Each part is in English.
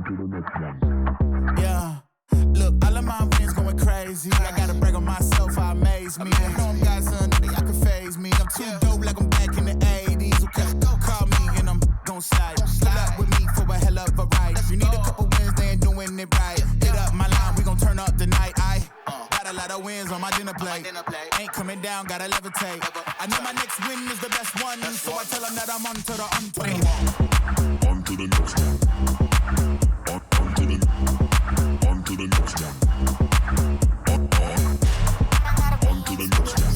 to the next one. Yeah. Look, all of my wins going crazy. I gotta brag on myself, I amaze me. I know I'm got something that can phase me. I'm too dope like I'm back in the 80s. Okay, call me and I'm gon' slide. Pull up with me for a hell of a ride. If you need a couple wins, they ain't doing it right. Hit up my line, we gon' turn up the night. I got a lot of wins on my dinner plate. Ain't coming down, gotta levitate. I know my next win is the best one, so I tell them that I'm on to the on-play. On to the next one. On to the next one. On to the next one. On to the next one.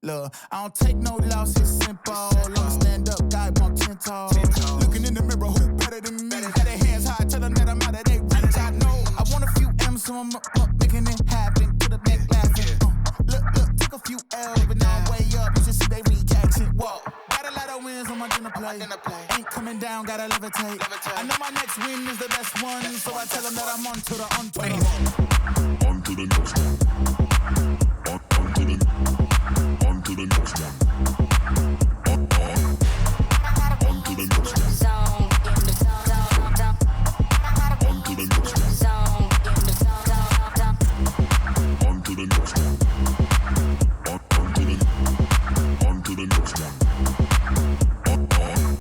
Look, I don't take no loss, it's simple. I'm a stand-up guy, want 10 toes. Looking in the mirror, who better than me? Got their hands high, tell them that I'm out of their reach. I know I want a few M's, so I'm up, making it happen. To the back laughing. Look, took a few L's, but now I'm way up. You should see they reaction. Whoa, got a lot of wins on my dinner plate. Ain't coming down, gotta levitate. I know my next win is the best one, so I tell them that I'm on to the on-play. On to the next one. On to the next one.